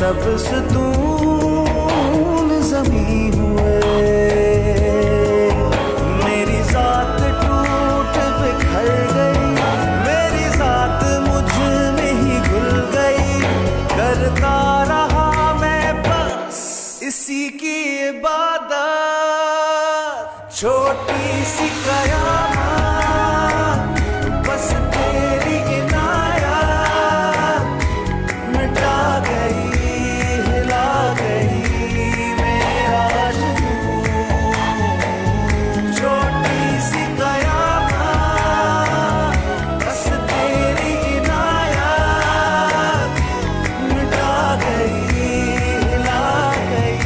सब सुतून ज़मीं हुए, मेरी जात टूट बिखर गई, मेरी जात मुझ में ही घुल गई, करता रहा मैं बस इसी की इबादत, छोटी सी कयामत बस तेरी इनायत मिटा गई, हिला गई मेरा जुनून, छोटी सी कयामत बस तेरी इनायत मिटा गई, हिला गई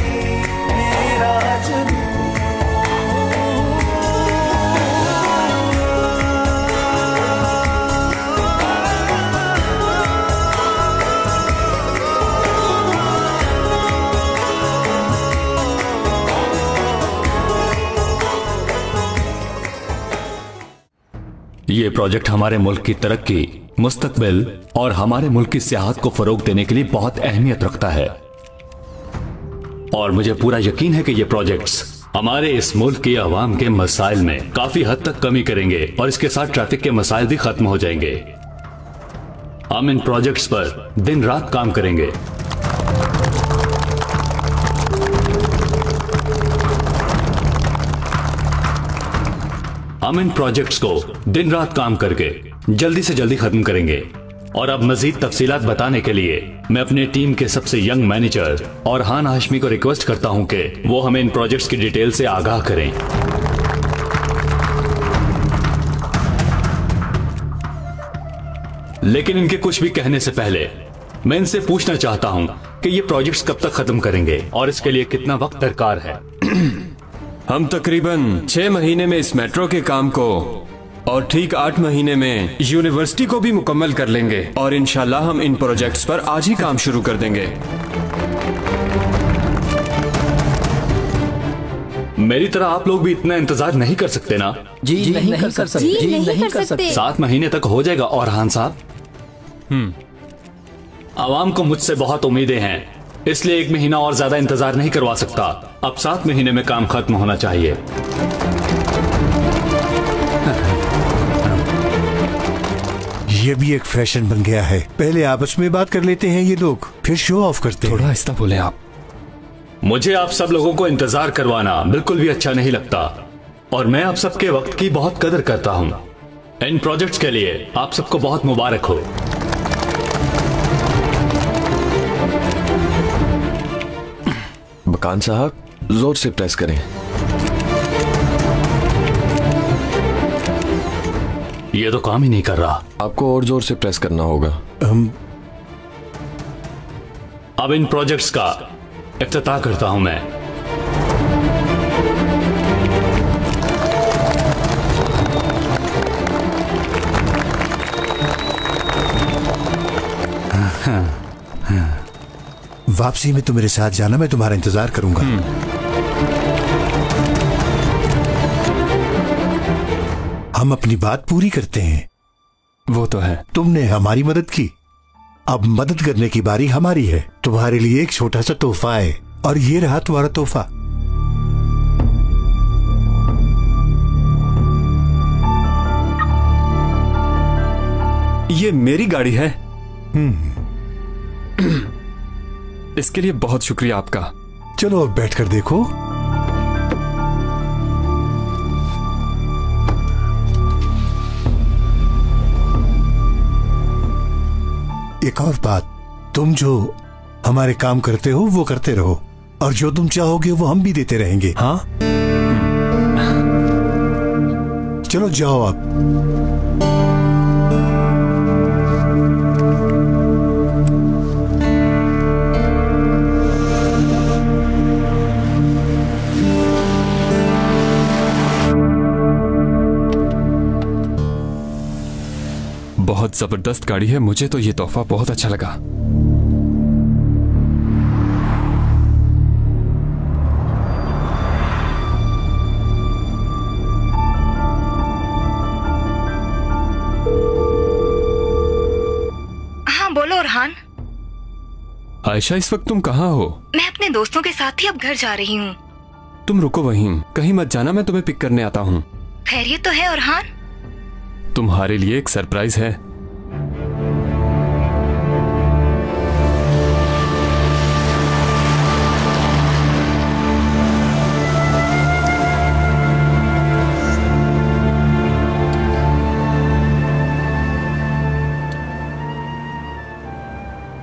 मेरा जुनून। ये प्रोजेक्ट हमारे मुल्क की तरक्की, मुस्तकबिल और हमारे मुल्क की सियाहत को फरोग देने के लिए बहुत अहमियत रखता है। और मुझे पूरा यकीन है कि ये प्रोजेक्ट्स हमारे इस मुल्क की आवाम के मसाइल में काफी हद तक कमी करेंगे और इसके साथ ट्रैफिक के मसाइल भी खत्म हो जाएंगे। हम इन प्रोजेक्ट्स पर दिन रात काम करेंगे। हम इन प्रोजेक्ट्स को दिन रात काम करके जल्दी से जल्दी खत्म करेंगे। और अब मजीद तफसीलात बताने के लिए मैं अपने टीम के सबसे यंग मैनेजर और हान हाशमी को रिक्वेस्ट करता हूं कि वो हमें इन प्रोजेक्ट्स की डिटेल से आगाह करें। लेकिन इनके कुछ भी कहने से पहले मैं इनसे पूछना चाहता हूं कि ये प्रोजेक्ट्स कब तक खत्म करेंगे और इसके लिए कितना वक्त दरकार है। हम तकरीबन 6 महीने में इस मेट्रो के काम को और ठीक 8 महीने में यूनिवर्सिटी को भी मुकम्मल कर लेंगे और इंशाल्लाह हम इन प्रोजेक्ट्स पर आज ही काम शुरू कर देंगे। मेरी तरह आप लोग भी इतना इंतजार नहीं कर सकते ना? जी नहीं कर सकते। 7 महीने तक हो जाएगा। और हान साहब, आवाम को मुझसे बहुत उम्मीदें हैं, इसलिए 1 महीना और ज्यादा इंतजार नहीं करवा सकता। अब 7 महीने में काम खत्म होना चाहिए। ये भी एक फैशन बन गया है, पहले आपस में बात कर लेते हैं ये लोग, फिर शो ऑफ करते हैं। थोड़ा आहिस्ता बोले आप। मुझे आप सब लोगों को इंतजार करवाना बिल्कुल भी अच्छा नहीं लगता और मैं आप सबके वक्त की बहुत कदर करता हूं। इन प्रोजेक्ट्स के लिए आप सबको बहुत मुबारक हो। बकान साहब, जोर से प्रेस करें। ये तो काम ही नहीं कर रहा। आपको और जोर से प्रेस करना होगा। अब इन प्रोजेक्ट्स का इफ्तिताह करता हूं मैं। वापसी में तो मेरे साथ जाना, मैं तुम्हारा इंतजार करूंगा। हम अपनी बात पूरी करते हैं। वो तो है। तुमने हमारी मदद की, अब मदद करने की बारी हमारी है। तुम्हारे लिए एक छोटा सा तोहफा है और ये रहा तुम्हारा तोहफा। ये मेरी गाड़ी है। इसके लिए बहुत शुक्रिया आपका। चलो अब बैठकर देखो। एक और बात, तुम जो हमारे काम करते हो वो करते रहो और जो तुम चाहोगे वो हम भी देते रहेंगे। हाँ, चलो जाओ अब। बहुत जबरदस्त गाड़ी है, मुझे तो ये तोहफा बहुत अच्छा लगा। हाँ बोलो अरहान। आयशा, इस वक्त तुम कहाँ हो? मैं अपने दोस्तों के साथ ही अब घर जा रही हूँ। तुम रुको वहीं, कहीं मत जाना, मैं तुम्हें पिक करने आता हूँ। खैरियत तो है अरहान? तुम्हारे लिए एक सरप्राइज है।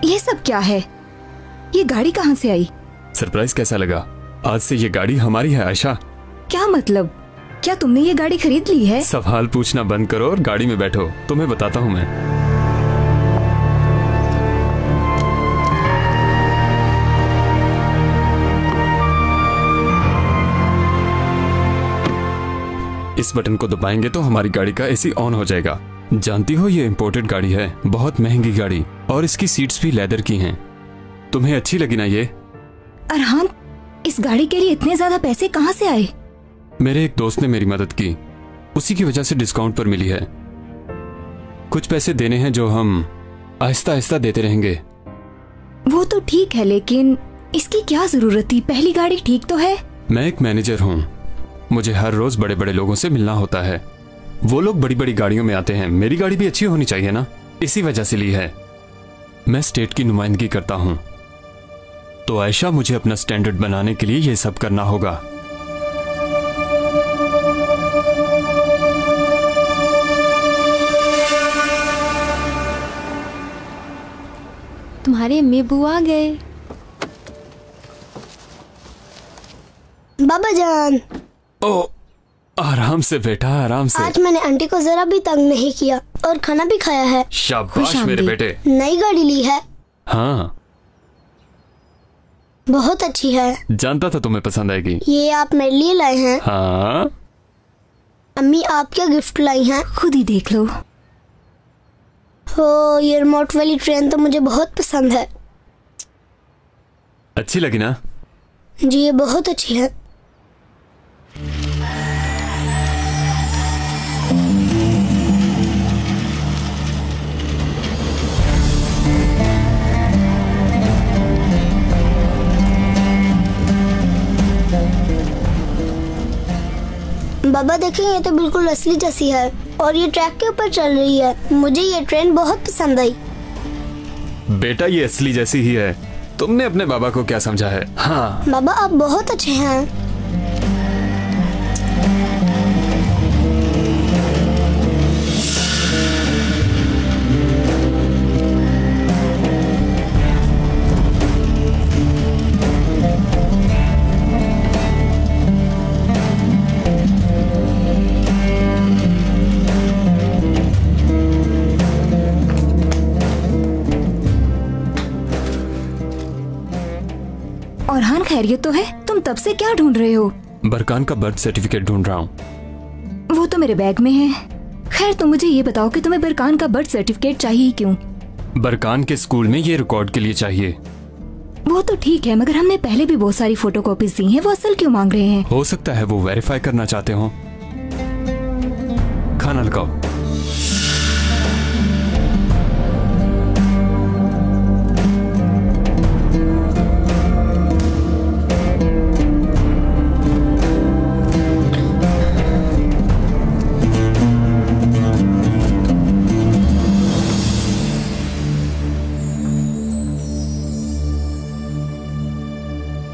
ये सब क्या है? ये गाड़ी कहाँ से आई? सरप्राइज कैसा लगा? आज से ये गाड़ी हमारी है आयशा। क्या मतलब? क्या तुमने ये गाड़ी खरीद ली है? सवाल पूछना बंद करो और गाड़ी में बैठो, तुम्हें बताता हूँ मैं। इस बटन को दबाएंगे तो हमारी गाड़ी का एसी ऑन हो जाएगा। जानती हो ये इंपोर्टेड गाड़ी है, बहुत महंगी गाड़ी, और इसकी सीट्स भी लेदर की हैं। तुम्हें अच्छी लगी ना ये? अरहान, इस गाड़ी के लिए इतने ज्यादा पैसे कहाँ से आए? मेरे एक दोस्त ने मेरी मदद की, उसी की वजह से डिस्काउंट पर मिली है। कुछ पैसे देने हैं जो हम आहिस्ता आहिस्ता देते रहेंगे। वो तो ठीक है, लेकिन इसकी क्या जरूरत थी? पहली गाड़ी ठीक तो है। मैं एक मैनेजर हूँ, मुझे हर रोज बड़े बड़े लोगों से मिलना होता है। वो लोग बड़ी बड़ी गाड़ियों में आते हैं, मेरी गाड़ी भी अच्छी होनी चाहिए ना, इसी वजह से ली है। मैं स्टेट की नुमाइंदगी करता हूँ, तो आयशा मुझे अपना स्टैंडर्ड बनाने के लिए ये सब करना होगा। तुम्हारे अम्मी बुआ आ गए। बाबा जान। ओ, आराम से बेटा, आराम से। आज मैंने आंटी को जरा भी तंग नहीं किया और खाना भी खाया है। शाबाश मेरे बेटे। नई गाड़ी ली है? हाँ, बहुत अच्छी है। जानता था तुम्हें पसंद आएगी। ये आप मेरे लिए लाए हैं? हाँ। अम्मी, आप क्या गिफ्ट लाई हैं? खुद ही देख लो। हो, ये रिमोट वाली ट्रेन तो मुझे बहुत पसंद है। अच्छी लगी ना? जी, ये बहुत अच्छी है। बाबा देखें, ये तो बिल्कुल असली जैसी है और ये ट्रैक के ऊपर चल रही है। मुझे ये ट्रेन बहुत पसंद आई। बेटा, ये असली जैसी ही है, तुमने अपने बाबा को क्या समझा है? हाँ बाबा, आप बहुत अच्छे हैं। अरहान, खैरियत तो है? तुम तब से क्या ढूंढ रहे हो? बरकान का बर्थ सर्टिफिकेट ढूंढ रहा हूँ। वो तो मेरे बैग में है। खैर, तुम मुझे ये बताओ कि तुम्हें बरकान का बर्थ सर्टिफिकेट चाहिए क्यों? बरकान के स्कूल में ये रिकॉर्ड के लिए चाहिए। वो तो ठीक है, मगर हमने पहले भी बहुत सारी फोटोकॉपीज दी हैं, वो असल क्यों मांग रहे हैं? हो सकता है वो वेरीफाई करना चाहते हो। खाना लगाओ।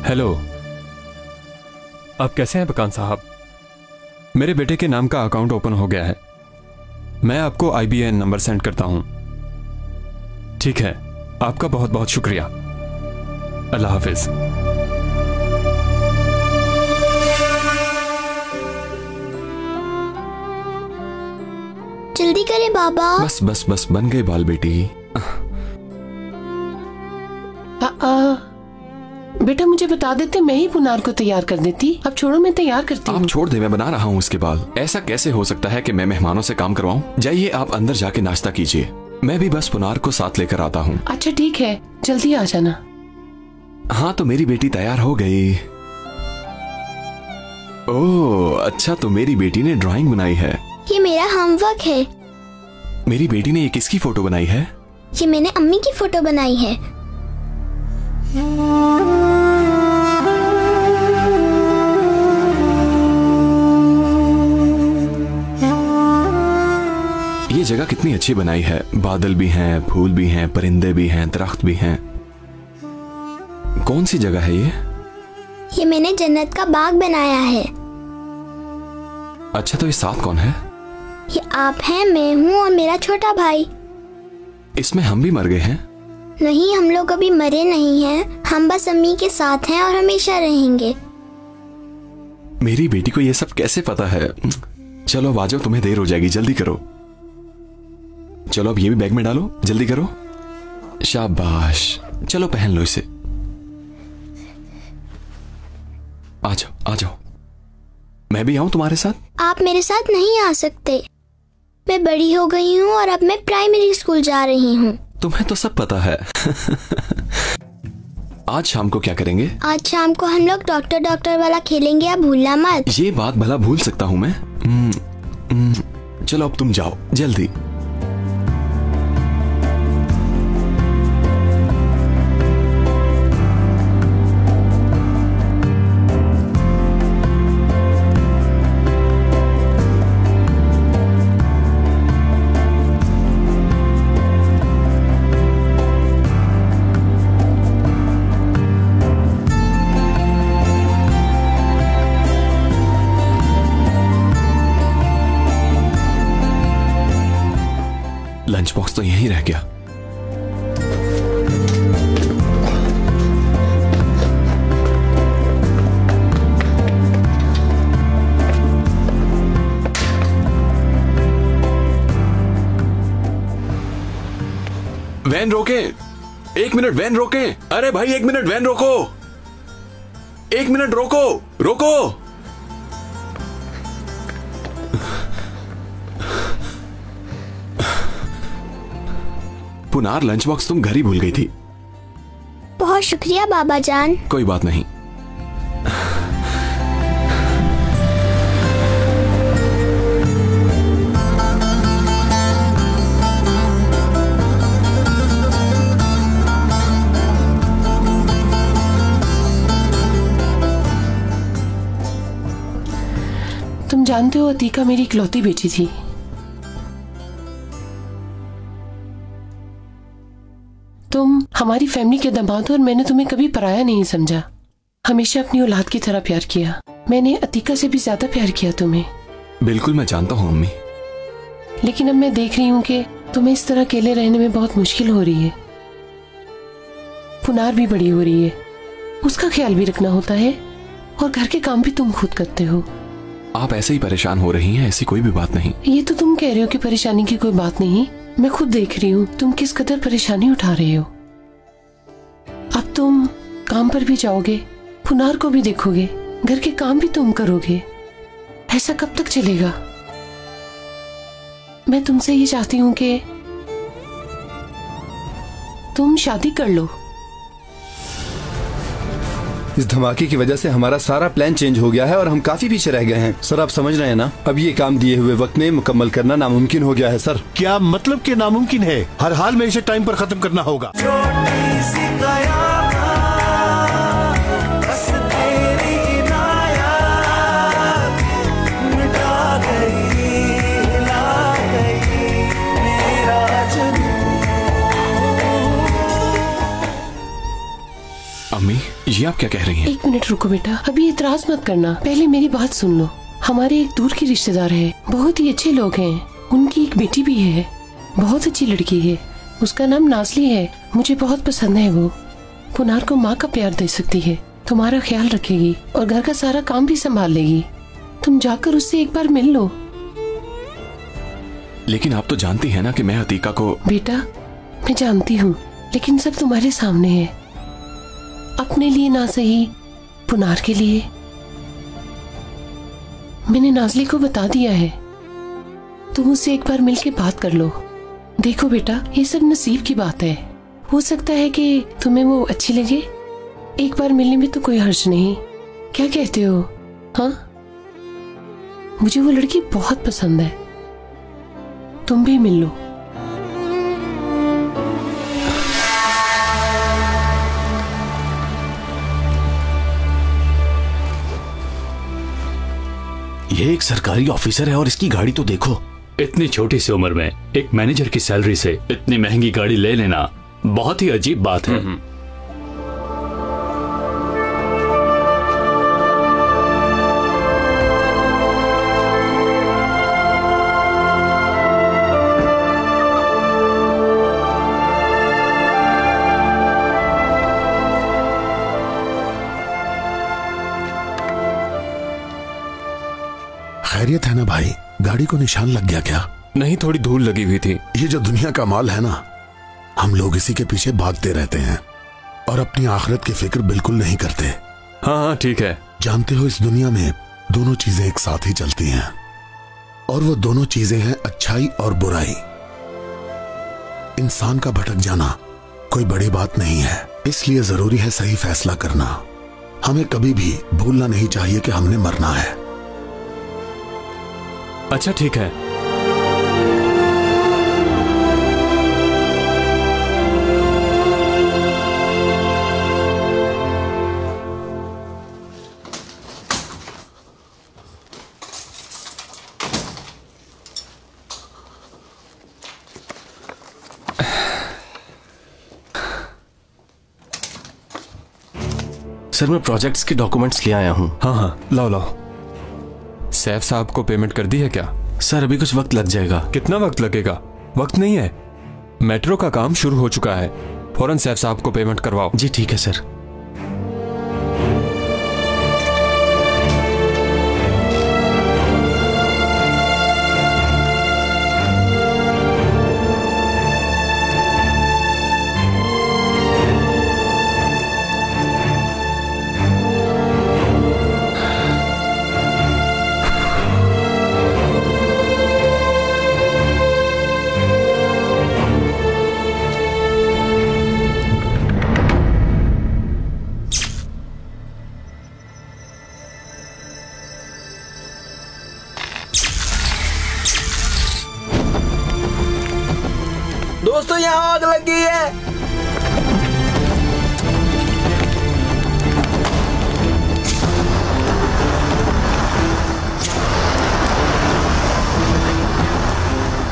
हेलो, आप कैसे हैं बरकान साहब? मेरे बेटे के नाम का अकाउंट ओपन हो गया है। मैं आपको IBAN नंबर सेंड करता हूं। ठीक है, आपका बहुत बहुत शुक्रिया। अल्लाह हाफिज। जल्दी करें बाबा। बस बस बस, बन गए बाल बेटी। बेटा, मुझे बता देते, मैं ही पुनार को तैयार कर देती। अब छोड़ो, मैं तैयार करती हूँ। आप छोड़ दे, मैं बना रहा हूँ उसके बाल। ऐसा कैसे हो सकता है कि मैं मेहमानों से काम करवाऊँ? जाइए, आप अंदर जाके नाश्ता कीजिए, मैं भी बस पुनार को साथ लेकर आता हूँ। अच्छा ठीक है, जल्दी आ जाना। हाँ, तो मेरी बेटी तैयार हो गई। ओह अच्छा, तो मेरी बेटी ने ड्राइंग बनाई है। ये मेरा होमवर्क है। मेरी बेटी ने ये किसकी फोटो बनाई है? ये मैंने अम्मी की फोटो बनाई है। ये जगह कितनी अच्छी बनाई है। बादल भी हैं, फूल भी हैं, परिंदे भी हैं, दरख्त भी हैं। कौन सी जगह है ये? ये मैंने जन्नत का बाग बनाया है। अच्छा, तो ये साथ कौन है? ये आप हैं, मैं हूँ और मेरा छोटा भाई। इसमें हम भी मर गए हैं? नहीं, हम लोग अभी मरे नहीं हैं। हम बस अम्मी के साथ हैं और हमेशा रहेंगे। मेरी बेटी को ये सब कैसे पता है? चलो अब आ जाओ, तुम्हें देर हो जाएगी, जल्दी करो। चलो अब ये भी बैग में डालो, जल्दी करो। शाबाश, चलो पहन लो इसे। आ जाओ, आ जाओ। मैं भी आऊं तुम्हारे साथ? आप मेरे साथ नहीं आ सकते। मैं बड़ी हो गई हूँ और अब मैं प्राइमरी स्कूल जा रही हूँ। तुम्हें तो सब पता है। आज शाम को क्या करेंगे? आज शाम को हम लोग डॉक्टर वाला खेलेंगे, आप भूलना मत। ये बात भला भूल सकता हूँ मैं? चलो अब तुम जाओ जल्दी। लंच बॉक्स तो यहीं रह गया। वैन रोके, 1 मिनट वैन रोके। अरे भाई 1 मिनट वैन रोको, 1 मिनट रोको, रोको। पुनार, लंच बॉक्स तुम घर ही भूल गई थी। बहुत शुक्रिया बाबा जान। कोई बात नहीं। तुम जानते हो अतीका मेरी इकलौती बेटी थी। तुम हमारी फैमिली के दामाद हो और मैंने तुम्हें कभी पराया नहीं समझा। हमेशा अपनी औलाद की तरह प्यार किया। मैंने अतीका से भी ज्यादा प्यार किया तुम्हें। बिल्कुल, मैं जानता हूँ अम्मी। लेकिन अब मैं देख रही हूँ कि तुम्हें इस तरह अकेले रहने में बहुत मुश्किल हो रही है। पुनार भी बड़ी हो रही है, उसका ख्याल भी रखना होता है और घर के काम भी तुम खुद करते हो। आप ऐसे ही परेशान हो रही हैं, ऐसी कोई भी बात नहीं। ये तो तुम कह रहे हो कि परेशानी की कोई बात नहीं, मैं खुद देख रही हूँ तुम किस कदर परेशानी उठा रहे हो। अब तुम काम पर भी जाओगे, पुनार को भी देखोगे, घर के काम भी तुम करोगे। ऐसा कब तक चलेगा? मैं तुमसे ये चाहती हूँ कि तुम शादी कर लो। इस धमाके की वजह से हमारा सारा प्लान चेंज हो गया है और हम काफी पीछे रह गए हैं। सर आप समझ रहे हैं ना, अब ये काम दिए हुए वक्त में मुकम्मल करना नामुमकिन हो गया है सर। क्या मतलब कि नामुमकिन है? हर हाल में इसे टाइम पर खत्म करना होगा। अम्मी, ये आप क्या कह रही हैं? 1 मिनट रुको बेटा, अभी इतराज मत करना, पहले मेरी बात सुन लो। हमारे एक दूर के रिश्तेदार है, बहुत ही अच्छे लोग हैं। उनकी एक बेटी भी है, बहुत अच्छी लड़की है, उसका नाम नाज़ली है। मुझे बहुत पसंद है वो। पुनार को माँ का प्यार दे सकती है, तुम्हारा ख्याल रखेगी और घर का सारा काम भी संभाल लेगी। तुम जाकर उससे एक बार मिल लो। लेकिन आप तो जानती है ना कि मैं अतीका को। बेटा मैं जानती हूँ, लेकिन सब तुम्हारे सामने है। अपने लिए ना सही, पुनार के लिए। मैंने नाज़ली को बता दिया है, तुम उससे एक बार मिलके बात कर लो। देखो बेटा, ये सब नसीब की बात है। हो सकता है कि तुम्हें वो अच्छी लगे, एक बार मिलने में तो कोई हर्ज नहीं। क्या कहते हो? हाँ, मुझे वो लड़की बहुत पसंद है, तुम भी मिल लो। ये एक सरकारी ऑफिसर है और इसकी गाड़ी तो देखो। इतनी छोटी सी उम्र में एक मैनेजर की सैलरी से इतनी महंगी गाड़ी ले लेना बहुत ही अजीब बात है। खैरियत है ना भाई? गाड़ी को निशान लग गया क्या? नहीं, थोड़ी धूल लगी हुई थी। ये जो दुनिया का माल है ना, हम लोग इसी के पीछे भागते रहते हैं और अपनी आखिरत की फिक्र बिल्कुल नहीं करते। हाँ हाँ ठीक है। जानते हो, इस दुनिया में दोनों चीजें एक साथ ही चलती हैं और वो दोनों चीजें हैं अच्छाई और बुराई। इंसान का भटक जाना कोई बड़ी बात नहीं है, इसलिए जरूरी है सही फैसला करना। हमें कभी भी भूलना नहीं चाहिए कि हमने मरना है। अच्छा ठीक है। सर मैं प्रोजेक्ट्स के डॉक्यूमेंट्स ले आया हूँ। हाँ हाँ लाओ लाओ। सैफ साहब को पेमेंट कर दी है क्या? सर अभी कुछ वक्त लग जाएगा। कितना वक्त लगेगा? वक्त नहीं है, मेट्रो का काम शुरू हो चुका है। फौरन सैफ साहब को पेमेंट करवाओ। जी ठीक है सर। दोस्तों यहाँ आग लग गई है।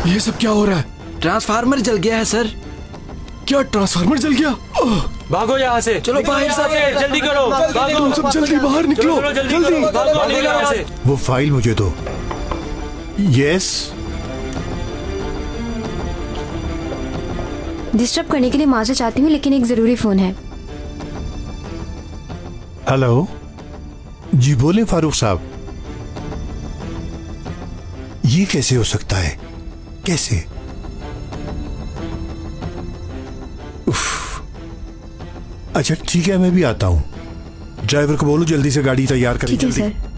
ये सब क्या हो रहा है? ट्रांसफार्मर जल गया है सर। क्या ट्रांसफार्मर जल गया? भागो यहाँ से। चलो बाहर से जल्दी करो। तुम सब जल्दी बाहर निकलो, जल्दी। भागो यहाँ से। वो फाइल मुझे दो। यस। डिस्टर्ब करने के लिए माफी चाहती हूँ, लेकिन एक जरूरी फोन है। हेलो जी, बोले फारूक साहब। ये कैसे हो सकता है? कैसे? उफ। अच्छा ठीक है, मैं भी आता हूँ। ड्राइवर को बोलो जल्दी से गाड़ी तैयार करें। ठीक है सर।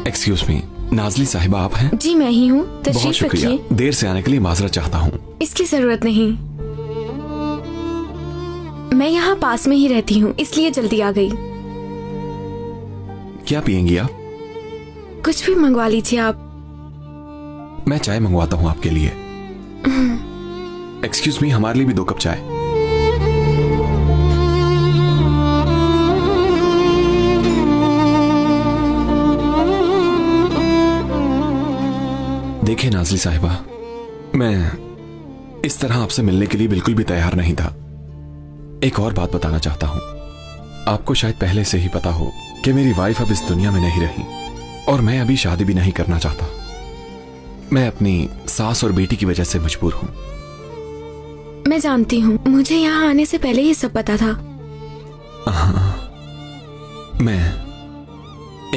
एक्सक्यूज मी, नाजली साहिबा आप हैं? जी मैं ही हूँ, बहुत तशरीफ शुक्रिया, रखिए। देर से आने के लिए माजरत चाहता हूँ। इसकी जरूरत नहीं, मैं यहाँ पास में ही रहती हूँ, इसलिए जल्दी आ गई। क्या पियेंगी आप? कुछ भी मंगवा लीजिए आप। मैं चाय मंगवाता हूँ आपके लिए। एक्सक्यूज मी, हमारे लिए भी 2 कप चाय। देखिए नाज़ली साहिबा, मैं इस तरह आपसे मिलने के लिए बिल्कुल भी तैयार नहीं था। एक और बात बताना चाहता हूं। आपको शायद पहले से ही पता हो कि मेरी वाइफ अब इस दुनिया में नहीं रही और मैं अभी शादी भी नहीं करना चाहता। मैं अपनी सास और बेटी की वजह से मजबूर हूं। मैं जानती हूँ, मुझे यहाँ आने से पहले ये सब पता था। मैं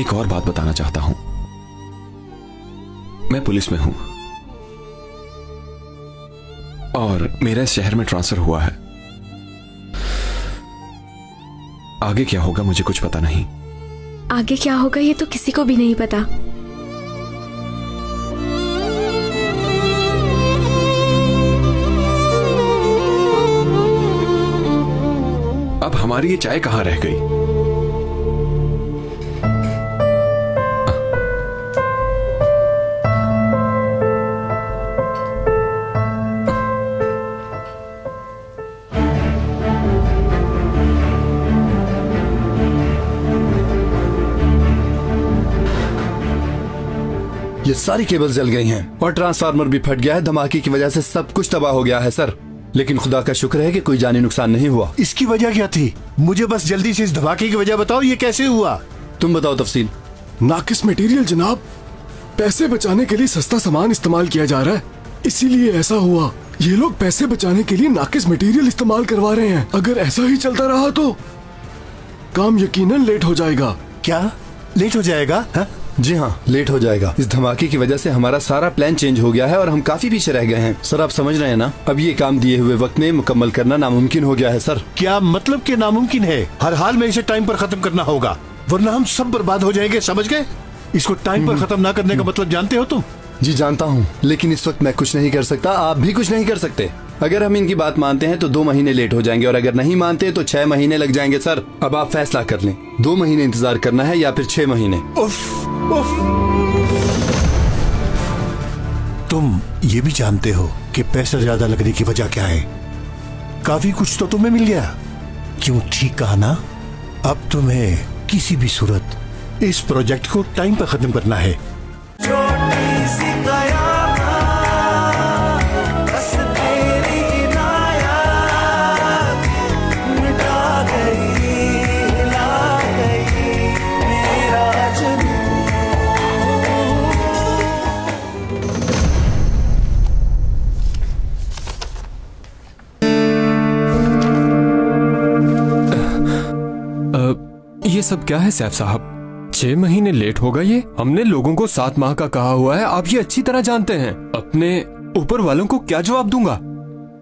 एक और बात बताना चाहता हूं। मैं पुलिस में हूं और मेरा इस शहर में ट्रांसफर हुआ है। आगे क्या होगा मुझे कुछ पता नहीं। आगे क्या होगा ये तो किसी को भी नहीं पता। अब हमारी ये चाय कहां रह गई? ये सारी केबल जल गई हैं और ट्रांसफार्मर भी फट गया है। धमाके की वजह से सब कुछ तबाह हो गया है सर, लेकिन खुदा का शुक्र है कि कोई जानी नुकसान नहीं हुआ। इसकी वजह क्या थी? मुझे बस जल्दी से इस धमाके की वजह बताओ, ये कैसे हुआ? तुम बताओ तफसील। नाकिस मटेरियल जनाब, पैसे बचाने के लिए सस्ता सामान इस्तेमाल किया जा रहा है, इसीलिए ऐसा हुआ। ये लोग पैसे बचाने के लिए नाकिस मटेरियल इस्तेमाल करवा रहे हैं। अगर ऐसा ही चलता रहा तो काम यकीनन लेट हो जाएगा। क्या लेट हो जाएगा? हा? जी हाँ, लेट हो जाएगा। इस धमाके की वजह से हमारा सारा प्लान चेंज हो गया है और हम काफी पीछे रह गए हैं। सर आप समझ रहे हैं ना, अब ये काम दिए हुए वक्त में मुकम्मल करना नामुमकिन हो गया है सर। क्या मतलब कि नामुमकिन है? हर हाल में इसे टाइम पर खत्म करना होगा, वरना हम सब बर्बाद हो जाएंगे, समझ गए? इसको टाइम पर खत्म ना करने का मतलब जानते हो तुम? जी जानता हूँ, लेकिन इस वक्त मैं कुछ नहीं कर सकता, आप भी कुछ नहीं कर सकते। अगर हम इनकी बात मानते हैं तो 2 महीने लेट हो जाएंगे और अगर नहीं मानते तो 6 महीने लग जाएंगे सर। अब आप फैसला कर लें, 2 महीने इंतजार करना है या फिर 6 महीने। तुम ये भी जानते हो कि पैसा ज्यादा लगने की वजह क्या है? काफी कुछ तो तुम्हें मिल गया। क्यों, ठीक कहा ना? अब तुम्हें किसी भी सूरत इस प्रोजेक्ट को टाइम पर खत्म करना है। छोटी सी कयामत बस तेरी इनायत मिटा गई, हिला गई मेरा जुनून। ये सब क्या है सैफ साहब? 6 महीने लेट होगा ये? हमने लोगों को 7 माह का कहा हुआ है, आप ये अच्छी तरह जानते हैं। अपने ऊपर वालों को क्या जवाब दूंगा?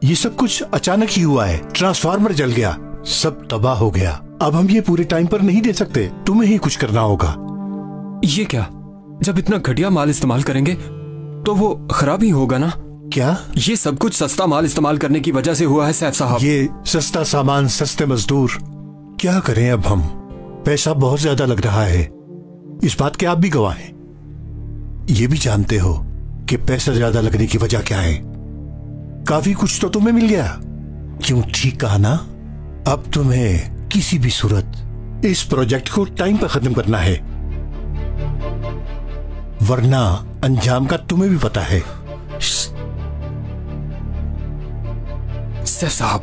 ये सब कुछ अचानक ही हुआ है। ट्रांसफार्मर जल गया, सब तबाह हो गया। अब हम ये पूरे टाइम पर नहीं दे सकते, तुम्हें ही कुछ करना होगा। ये क्या? जब इतना घटिया माल इस्तेमाल करेंगे तो वो खराब ही होगा ना? क्या ये सब कुछ सस्ता माल इस्तेमाल करने की वजह से हुआ है सैफ साहब? ये सस्ता सामान, सस्ते मजदूर, क्या करें अब हम? पैसा बहुत ज्यादा लग रहा है, इस बात के आप भी गवाह हैं। ये भी जानते हो कि पैसा ज्यादा लगने की वजह क्या है? काफी कुछ तो तुम्हें मिल गया। क्यों, ठीक कहा ना? अब तुम्हें किसी भी सूरत इस प्रोजेक्ट को टाइम पर खत्म करना है, वरना अंजाम का तुम्हें भी पता है। सैफ साहब,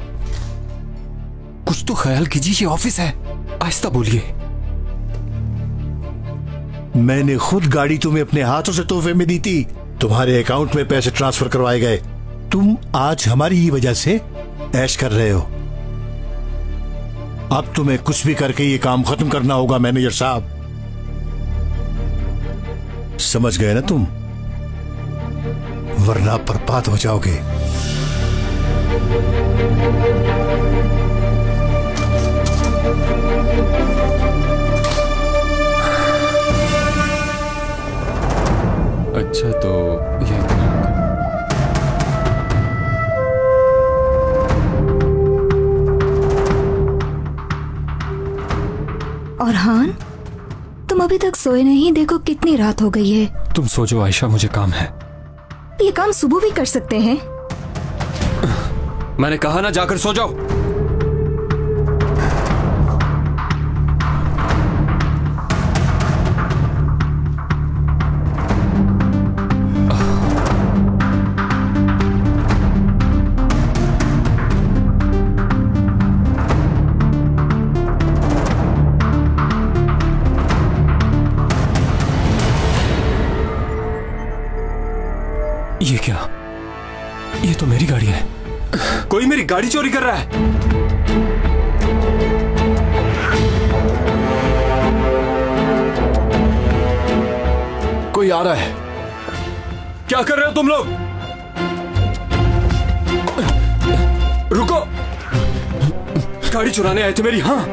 कुछ तो ख्याल कीजिए, ये ऑफिस है, आहिस्ता बोलिए। मैंने खुद गाड़ी तुम्हें अपने हाथों से तोहफे में दी थी, तुम्हारे अकाउंट में पैसे ट्रांसफर करवाए गए। तुम आज हमारी ही वजह से ऐश कर रहे हो। अब तुम्हें कुछ भी करके ये काम खत्म करना होगा मैनेजर साहब, समझ गए ना तुम? वरना बर्बाद हो जाओगे। अच्छा तो ये और हान, तुम अभी तक सोए नहीं? देखो कितनी रात हो गई है। तुम सो जाओ आयशा, मुझे काम है। ये काम सुबह भी कर सकते हैं। मैंने कहा ना, जाकर सो जाओ। ये क्या? ये तो मेरी गाड़ी है। कोई मेरी गाड़ी चोरी कर रहा है। कोई आ रहा है। क्या कर रहे हो तुम लोग? रुको, गाड़ी चुराने आए थे मेरी। हाँ,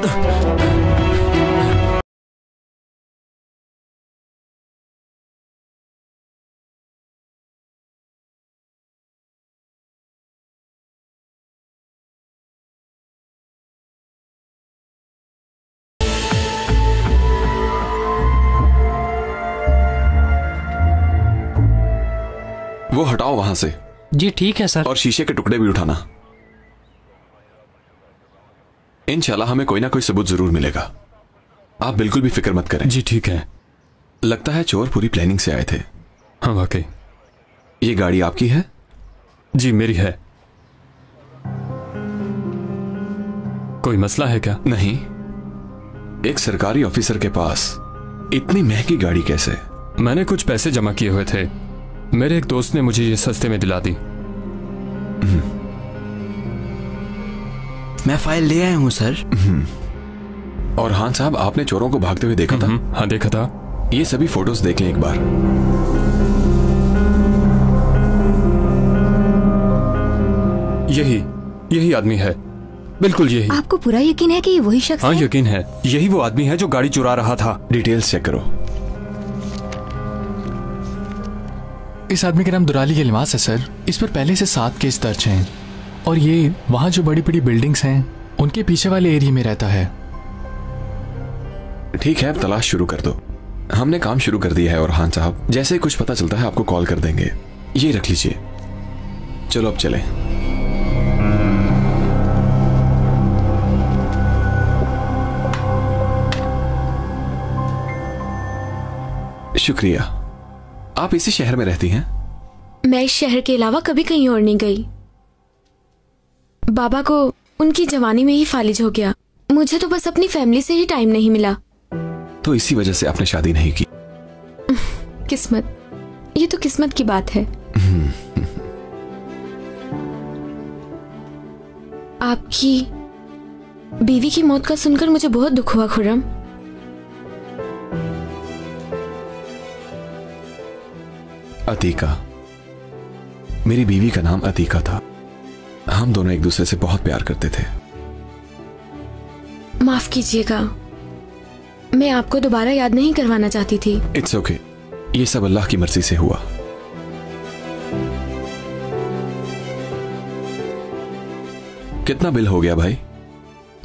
वो हटाओ वहां से। जी ठीक है सर। और शीशे के टुकड़े भी उठाना। इंशाल्लाह हमें कोई ना कोई सबूत जरूर मिलेगा, आप बिल्कुल भी फिक्र मत करें। जी ठीक है। लगता है चोर पूरी प्लानिंग से आए थे। हाँ वाकई। ये गाड़ी आपकी है? जी मेरी है। कोई मसला है क्या? नहीं, एक सरकारी ऑफिसर के पास इतनी महंगी गाड़ी कैसे? मैंने कुछ पैसे जमा किए हुए थे, मेरे एक दोस्त ने मुझे ये सस्ते में दिला दी। मैं फाइल ले आया हूँ सर। और हाँ साहब, आपने चोरों को भागते हुए देखा था? हाँ देखा था। ये सभी फोटोज देख लें एक बार। यही आदमी है, बिल्कुल यही। आपको पूरा यकीन है कि ये वही शख्स हाँ है? यकीन है, यही वो आदमी है जो गाड़ी चुरा रहा था। डिटेल्स चेक करो। इस आदमी का नाम दुराली अल्मास है सर। इस पर पहले से 7 केस दर्ज हैं और ये वहां जो बड़ी बड़ी बिल्डिंग्स हैं उनके पीछे वाले एरिया में रहता है। ठीक है, अब तलाश शुरू कर दो। हमने काम शुरू कर दिया है और हाँ साहब, जैसे ही कुछ पता चलता है आपको कॉल कर देंगे। ये रख लीजिए। चलो अब चलें। शुक्रिया। आप इसी शहर में रहती हैं? मैं इस शहर के अलावा कभी कहीं और नहीं गई। बाबा को उनकी जवानी में ही फालिज हो गया। मुझे तो बस अपनी फैमिली से ही टाइम नहीं मिला। तो इसी वजह से आपने शादी नहीं की? किस्मत, ये तो किस्मत की बात है। आपकी बीवी की मौत का सुनकर मुझे बहुत दुख हुआ खुर्रम। अतीका, मेरी बीवी का नाम अतीका था। हम दोनों एक दूसरे से बहुत प्यार करते थे। माफ कीजिएगा, मैं आपको दोबारा याद नहीं करवाना चाहती थी। इट्स ओके, ये सब अल्लाह की मर्जी से हुआ। कितना बिल हो गया भाई?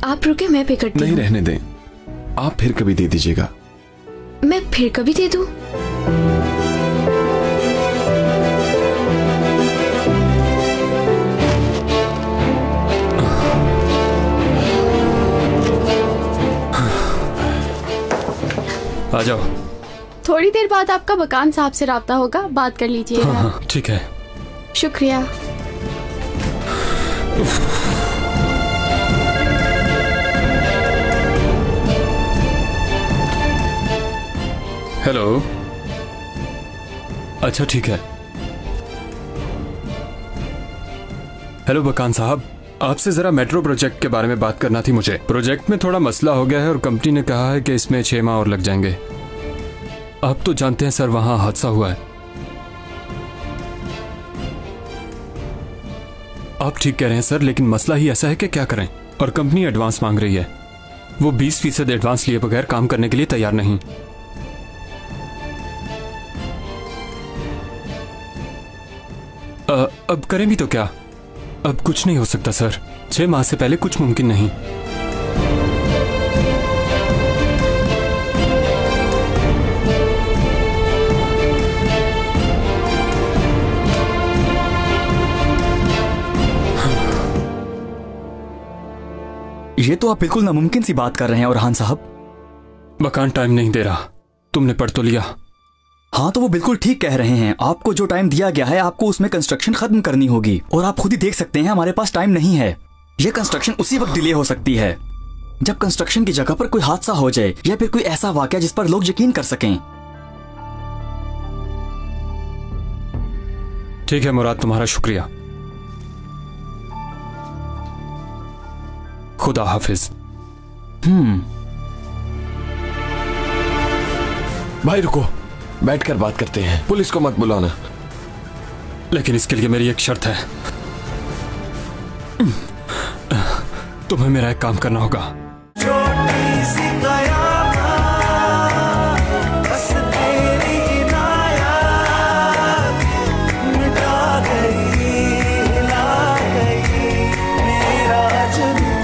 आप रुके, मैं पे करती हूँ। नहीं, रहने दें, आप फिर कभी दे दीजिएगा। मैं फिर कभी दे दूं? आ जाओ। थोड़ी देर बाद आपका बकान साहब से राब्ता होगा, बात कर लीजिएगा। हाँ, ठीक है। शुक्रिया। हेलो। अच्छा ठीक है। हेलो बकान साहब, आपसे जरा मेट्रो प्रोजेक्ट के बारे में बात करना थी मुझे। प्रोजेक्ट में थोड़ा मसला हो गया है और कंपनी ने कहा है कि इसमें 6 माह और लग जाएंगे। आप तो जानते हैं सर, वहां हादसा हुआ है। आप ठीक कह रहे हैं सर, लेकिन मसला ही ऐसा है कि क्या करें। और कंपनी एडवांस मांग रही है। वो 20% एडवांस लिए बगैर काम करने के लिए तैयार नहीं। अब करें भी तो क्या? अब कुछ नहीं हो सकता सर। 6 माह से पहले कुछ मुमकिन नहीं। ये तो आप बिल्कुल नामुमकिन सी बात कर रहे हैं औरहान साहब। मकान टाइम नहीं दे रहा, तुमने पढ़ तो लिया? हाँ, तो वो बिल्कुल ठीक कह रहे हैं। आपको जो टाइम दिया गया है, आपको उसमें कंस्ट्रक्शन खत्म करनी होगी। और आप खुद ही देख सकते हैं, हमारे पास टाइम नहीं है। यह कंस्ट्रक्शन उसी वक्त डिले हो सकती है जब कंस्ट्रक्शन की जगह पर कोई हादसा हो जाए या फिर कोई ऐसा वाकया जिस पर लोग यकीन कर सकें। ठीक है मुराद, तुम्हारा शुक्रिया। खुदा हाफिज। भाई रुको, बैठकर बात करते हैं। पुलिस को मत बुलाना। लेकिन इसके लिए मेरी एक शर्त है। तुम्हें मेरा एक काम करना होगा। छोटी सी कयामत, बस तेरी इनायत मिटा गई, हिला गई मेरा जुनून।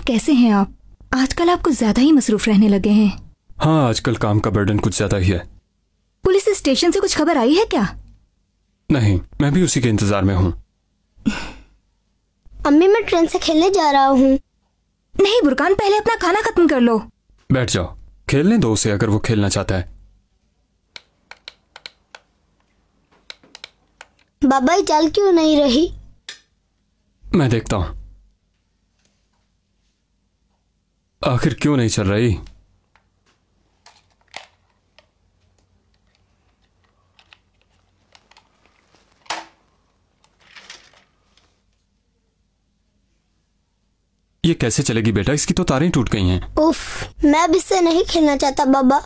कैसे हैं आप? आजकल आप कुछ ज्यादा ही मसरूफ रहने लगे हैं। हाँ, आजकल काम का बर्डन कुछ ज्यादा ही है। पुलिस स्टेशन से कुछ खबर आई है क्या? नहीं, मैं भी उसी के इंतजार में हूँ। अम्मी, मैं ट्रेन से खेलने जा रहा हूँ। नहीं बुरकान, पहले अपना खाना खत्म कर लो। बैठ जाओ, खेलने दो उसे अगर वो खेलना चाहता है। बाबा, ये चल क्यों नहीं रही? मैं देखता हूं आखिर क्यों नहीं चल रही। ये कैसे चलेगी बेटा, इसकी तो तारें टूट गई हैं। उफ, मैं अब इससे नहीं खेलना चाहता बाबा।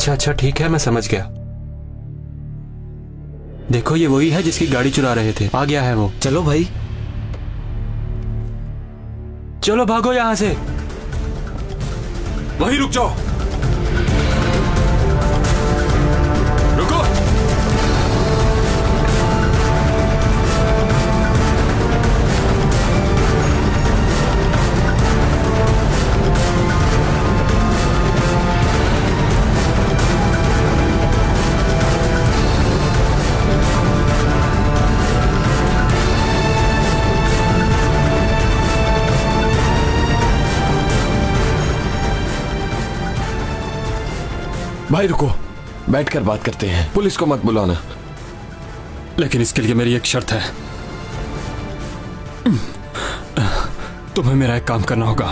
अच्छा ठीक है, मैं समझ गया। देखो, ये वही है जिसकी गाड़ी चुरा रहे थे। आ गया है वो। चलो भाई, चलो भागो यहां से। वहीं रुक जाओ। रुको। भाई रुको, बैठकर बात करते हैं। पुलिस को मत बुलाना। लेकिन इसके लिए मेरी एक शर्त है। तुम्हें मेरा एक काम करना होगा।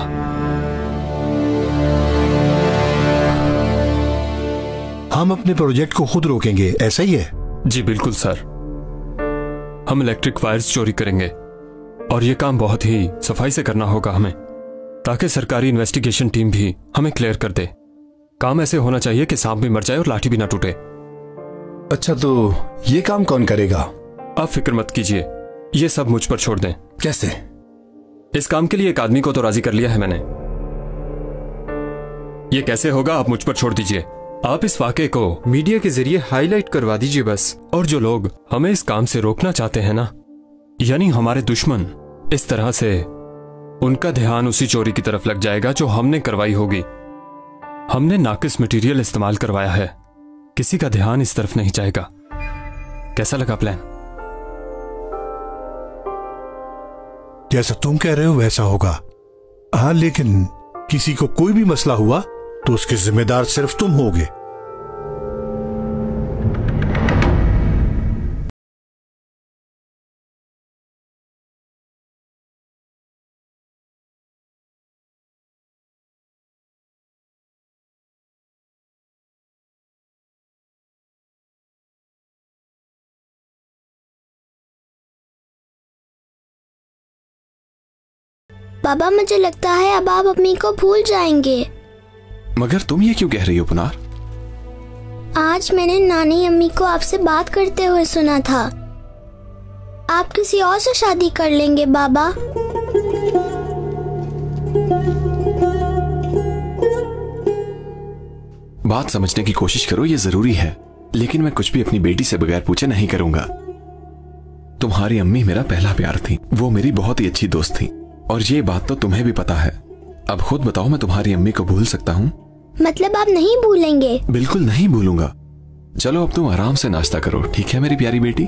हम अपने प्रोजेक्ट को खुद रोकेंगे, ऐसा ही है? जी बिल्कुल सर। हम इलेक्ट्रिक वायर्स चोरी करेंगे और ये काम बहुत ही सफाई से करना होगा हमें, ताकि सरकारी इन्वेस्टिगेशन टीम भी हमें क्लियर कर दे। काम ऐसे होना चाहिए कि सांप भी मर जाए और लाठी भी ना टूटे। अच्छा, तो ये काम कौन करेगा? आप फिक्र मत कीजिए, ये सब मुझ पर छोड़ दें। कैसे? इस काम के लिए एक आदमी को तो राजी कर लिया है मैंने। ये कैसे होगा आप मुझ पर छोड़ दीजिए। आप इस वाकये को मीडिया के जरिए हाईलाइट करवा दीजिए बस। और जो लोग हमें इस काम से रोकना चाहते हैं ना, यानी हमारे दुश्मन, इस तरह से उनका ध्यान उसी चोरी की तरफ लग जाएगा जो हमने करवाई होगी। हमने नाकिस मटेरियल इस्तेमाल करवाया है, किसी का ध्यान इस तरफ नहीं जाएगा। कैसा लगा प्लान? जैसा तुम कह रहे हो वैसा होगा। हाँ, लेकिन किसी को कोई भी मसला हुआ तो उसके जिम्मेदार सिर्फ तुम होगे। पापा, मुझे लगता है अब आप अम्मी को भूल जाएंगे। मगर तुम ये क्यों कह रही हो पुनार? आज मैंने नानी अम्मी को आपसे बात करते हुए सुना था। आप किसी और से शादी कर लेंगे बाबा। बात समझने की कोशिश करो, ये जरूरी है। लेकिन मैं कुछ भी अपनी बेटी से बगैर पूछे नहीं करूंगा। तुम्हारी अम्मी मेरा पहला प्यार थी, वो मेरी बहुत ही अच्छी दोस्त थी, और ये बात तो तुम्हें भी पता है। अब खुद बताओ, मैं तुम्हारी अम्मी को भूल सकता हूँ? मतलब आप नहीं भूलेंगे? बिल्कुल नहीं भूलूंगा। चलो अब तुम आराम से नाश्ता करो, ठीक है मेरी प्यारी बेटी?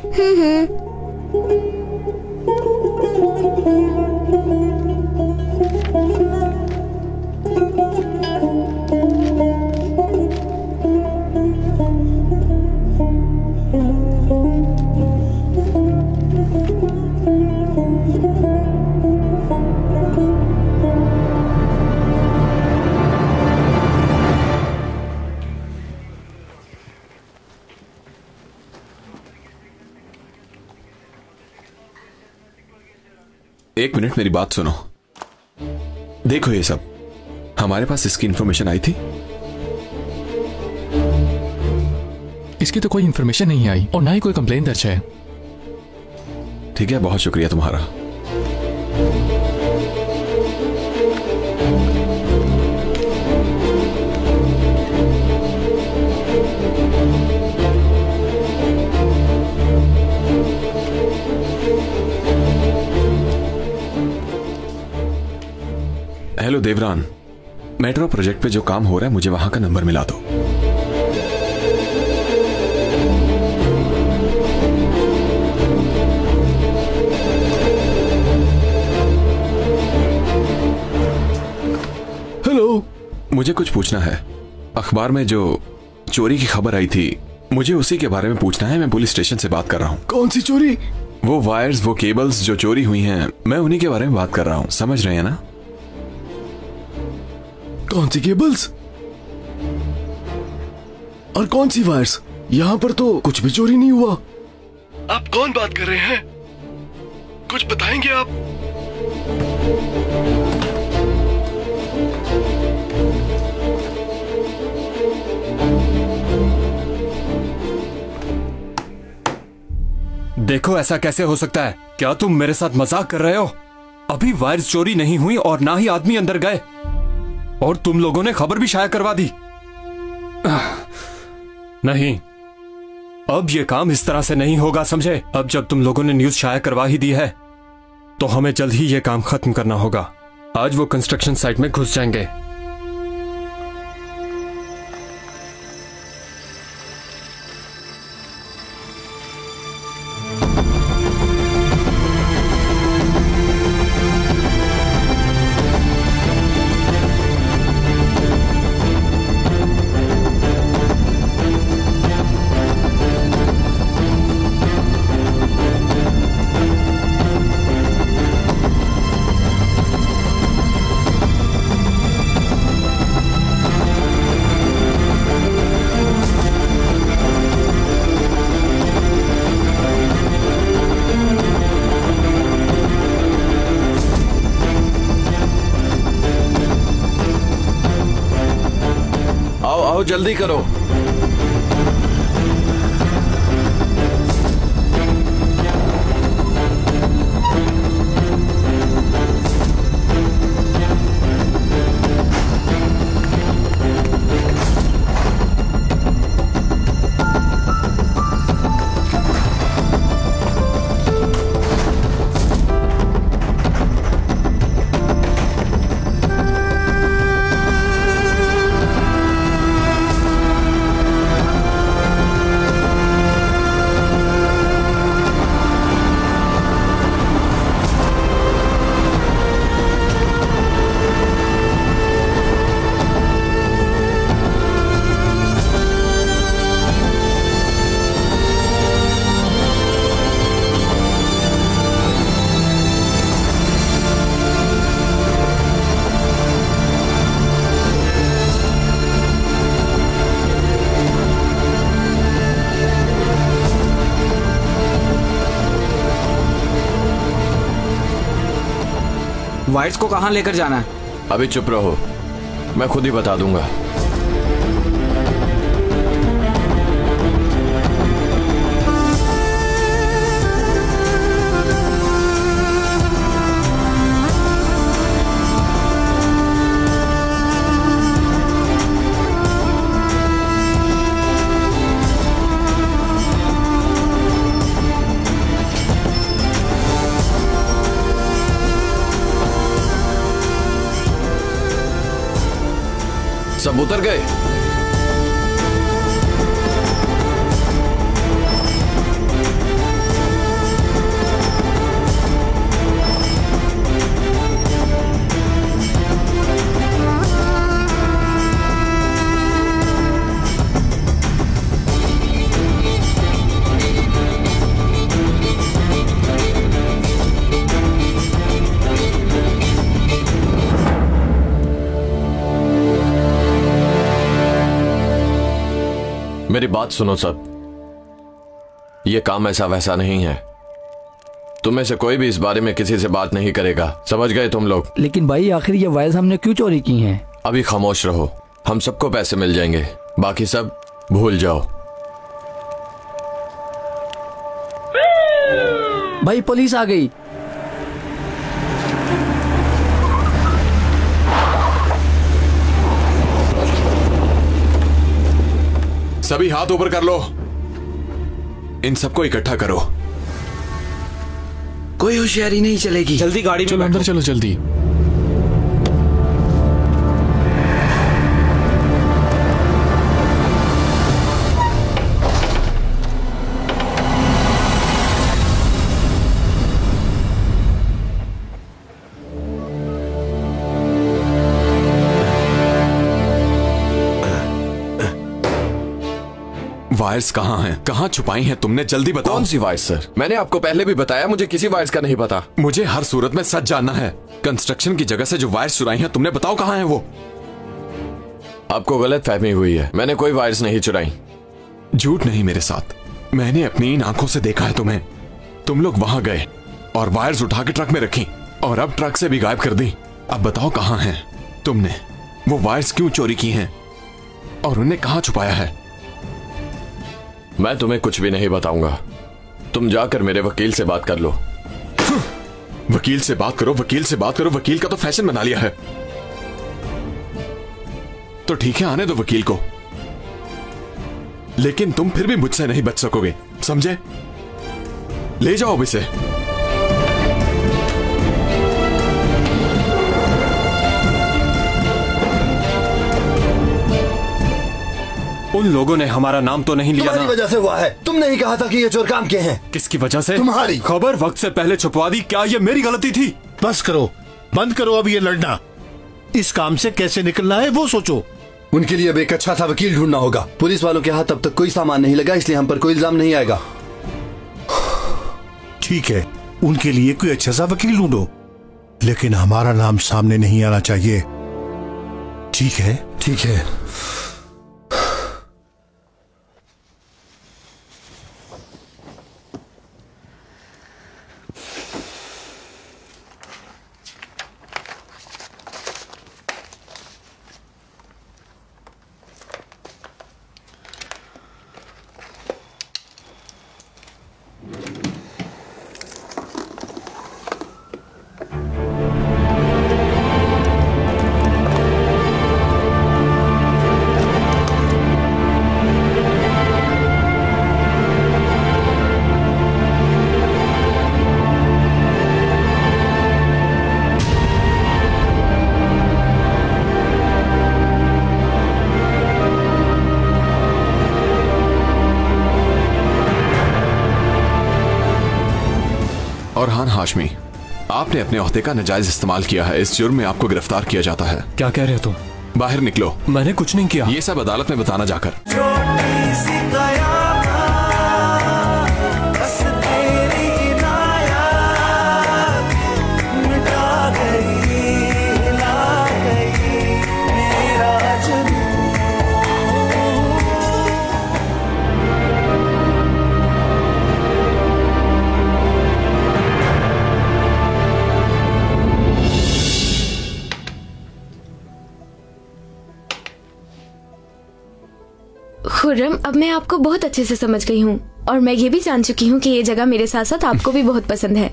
एक मिनट मेरी बात सुनो। देखो ये सब हमारे पास इसकी इंफॉर्मेशन आई थी। इसकी तो कोई इंफॉर्मेशन नहीं आई और ना ही कोई कंप्लेन दर्ज है। ठीक है, बहुत शुक्रिया तुम्हारा। हेलो देवरान, मेट्रो प्रोजेक्ट पे जो काम हो रहा है मुझे वहां का नंबर मिला दो। हेलो, मुझे कुछ पूछना है। अखबार में जो चोरी की खबर आई थी मुझे उसी के बारे में पूछना है। मैं पुलिस स्टेशन से बात कर रहा हूँ। कौन सी चोरी? वो वायर्स, वो केबल्स जो चोरी हुई हैं, मैं उन्हीं के बारे में बात कर रहा हूँ। समझ रहे हैं ना? कौन सी केबल्स और कौन सी वायर्स? यहाँ पर तो कुछ भी चोरी नहीं हुआ। आप कौन बात कर रहे हैं? कुछ बताएंगे आप? देखो, ऐसा कैसे हो सकता है? क्या तुम मेरे साथ मजाक कर रहे हो? अभी वायर्स चोरी नहीं हुई और ना ही आदमी अंदर गए, और तुम लोगों ने खबर भी शाया करवा दी। नहीं, अब ये काम इस तरह से नहीं होगा, समझे? अब जब तुम लोगों ने न्यूज शाया करवा ही दी है तो हमें जल्द ही ये काम खत्म करना होगा। आज वो कंस्ट्रक्शन साइट में घुस जाएंगे। जल्दी करो। वायर्स को कहाँ लेकर जाना है? अभी चुप रहो, मैं खुद ही बता दूंगा। सब उतर गए? मेरी बात सुनो सब, यह काम ऐसा वैसा नहीं है। तुम में से कोई भी इस बारे में किसी से बात नहीं करेगा, समझ गए तुम लोग? लेकिन भाई आखिर ये वायर्स हमने क्यों चोरी की हैं? अभी खामोश रहो, हम सबको पैसे मिल जाएंगे, बाकी सब भूल जाओ। भाई पुलिस आ गई। सभी हाथ ऊपर कर लो। इन सबको इकट्ठा करो। कोई होशियारी नहीं चलेगी। जल्दी गाड़ी में चलो, अंदर चलो जल्दी। वायर्स कहाँ हैं? कहाँ छुपाई हैं तुमने? जल्दी बताओ। कौन सी वायर्स सर? मैंने आपको पहले भी बताया, मुझे किसी वायर्स का नहीं पता। मुझे हर सूरत में सच जानना है। कंस्ट्रक्शन की जगह से जो वायर्स चुराई हैं तुमने, बताओ कहाँ हैं वो? आपको गलत फहमी हुई है, मैंने कोई वायर्स नहीं चुराई। झूठ नहीं मेरे साथ, मैंने अपनी इन आंखों से देखा है तुम्हें। तुम लोग वहां गए और वायर्स उठा के ट्रक में रखी और अब ट्रक से भी गायब कर दी। अब बताओ कहाँ हैं तुमने? वो वायर्स क्यों चोरी की हैं और उन्हें कहाँ छुपाया है? मैं तुम्हें कुछ भी नहीं बताऊंगा। तुम जाकर मेरे वकील से बात कर लो। वकील से बात करो, वकील से बात करो। वकील का तो फैशन बना लिया है। तो ठीक है, आने दो वकील को, लेकिन तुम फिर भी मुझसे नहीं बच सकोगे, समझे? ले जाओ अब इसे। उन लोगों ने हमारा नाम तो नहीं लिया ना? तुम्हारी वजह से हुआ है। तुमने ही कहा था कि ये चोर काम के हैं। किसकी वजह से? तुम्हारी। खबर वक्त से पहले छुपवा दी। क्या ये मेरी गलती थी? बस करो, बंद करो अब ये लड़ना। इस काम से कैसे निकलना है वो सोचो। उनके लिए अब एक अच्छा सा वकील ढूंढना होगा। पुलिस वालों के हाथ अब तक कोई सामान नहीं लगा, इसलिए हम पर कोई इल्जाम नहीं आएगा। ठीक है, उनके लिए कोई अच्छा सा वकील ढूंढो, लेकिन हमारा नाम सामने नहीं आना चाहिए। ठीक है? ठीक है। और हान हाशमी, आपने अपने ओहदे का नाजायज इस्तेमाल किया है। इस जुर्म में आपको गिरफ्तार किया जाता है। क्या कह रहे हो तुम? बाहर निकलो। मैंने कुछ नहीं किया। ये सब अदालत में बताना जाकर। छोटी सी कयामत, बस तेरी इनायत मिटा गई, हिला गई मेरा जुनून। खुर्रम, अब मैं आपको बहुत अच्छे से समझ गई हूँ और मैं ये भी जान चुकी हूँ कि ये जगह मेरे साथ साथ आपको भी बहुत पसंद है।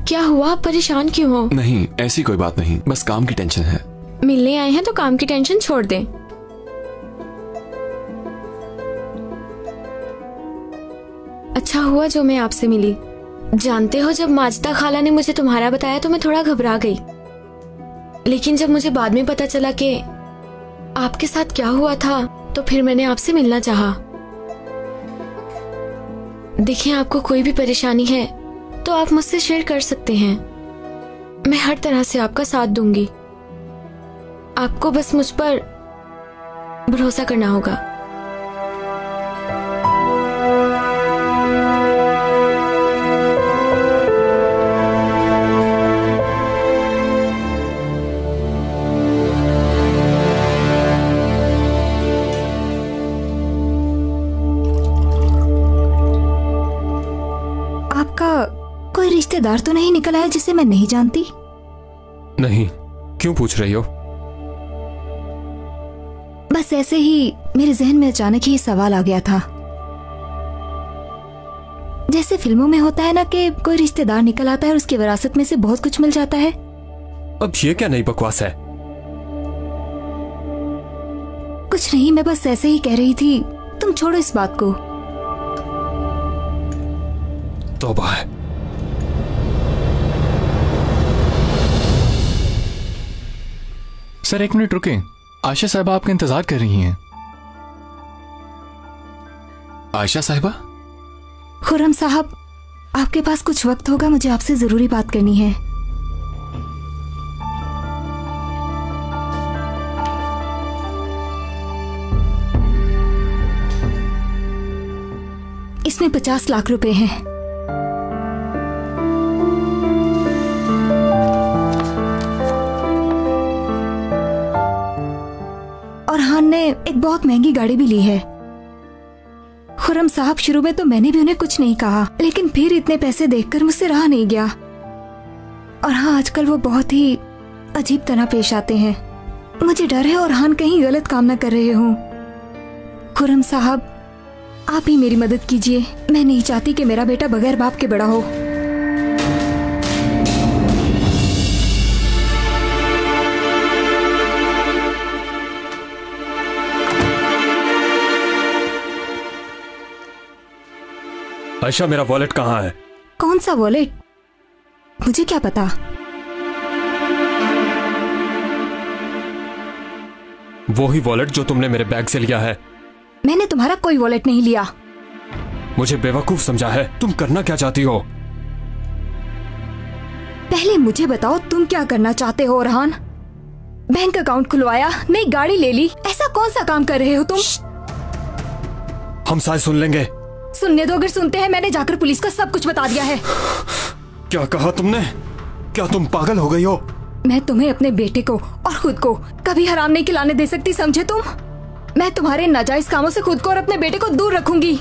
क्या हुआ, आप परेशान क्यों हो? नहीं, ऐसी कोई बात नहीं, बस काम की टेंशन है। मिलने आए हैं तो काम की टेंशन छोड़ दें। अच्छा हुआ जो मैं आपसे मिली। जानते हो, जब माजदा खाला ने मुझे तुम्हारा बताया तो मैं थोड़ा घबरा गई, लेकिन जब मुझे बाद में पता चला कि आपके साथ क्या हुआ था तो फिर मैंने आपसे मिलना चाहा। देखिए, आपको कोई भी परेशानी है तो आप मुझसे शेयर कर सकते हैं। मैं हर तरह से आपका साथ दूंगी। आपको बस मुझ पर भरोसा करना होगा। रिश्तेदार तो नहीं निकल आया जिसे मैं नहीं जानती? नहीं, क्यों पूछ रही हो? बस ऐसे ही मेरे जहन में अचानक ही सवाल आ गया था। जैसे फिल्मों में होता है ना कि कोई रिश्तेदार निकल आता है और उसकी विरासत में से बहुत कुछ मिल जाता है। अब ये क्या नई बकवास है? कुछ नहीं, मैं बस ऐसे ही कह रही थी। तुम छोड़ो इस बात को। तौबा है। सर 1 मिनट रुके, आयशा साहिबा आपका इंतजार कर रही हैं। आयशा साहिबा? खुर्रम साहब, आपके पास कुछ वक्त होगा? मुझे आपसे जरूरी बात करनी है। इसमें 50 लाख रुपए हैं। और हान ने एक बहुत महंगी गाड़ी भी ली है। खुर्रम साहब, शुरू में तो मैंने भी उन्हें कुछ नहीं कहा, लेकिन फिर इतने पैसे देखकर मुझसे रहा नहीं गया। और हाँ, आजकल वो बहुत ही अजीब तरह पेश आते हैं। मुझे डर है और हान कहीं गलत काम न कर रहे हों। खुर्रम साहब, आप ही मेरी मदद कीजिए। मैं नहीं चाहती कि मेरा बेटा बगैर बाप के बड़ा हो। आयशा, मेरा वॉलेट कहाँ है? कौन सा वॉलेट? मुझे क्या पता। वो ही वॉलेट जो तुमने मेरे बैग से लिया है। मैंने तुम्हारा कोई वॉलेट नहीं लिया। मुझे बेवकूफ समझा है? तुम करना क्या चाहती हो? पहले मुझे बताओ, तुम क्या करना चाहते हो? रहान, बैंक अकाउंट खुलवाया, नई गाड़ी ले ली, ऐसा कौन सा काम कर रहे हो तुम? हम सारे सुन लेंगे। सुनने दो, अगर सुनते हैं मैंने जाकर पुलिस को सब कुछ बता दिया है। क्या कहा तुमने? क्या तुम पागल हो गई हो? मैं तुम्हें अपने बेटे को और खुद को कभी हराम नहीं खिलाने दे सकती, समझे तुम? मैं तुम्हारे नाजायज कामों से खुद को और अपने बेटे को दूर रखूंगी।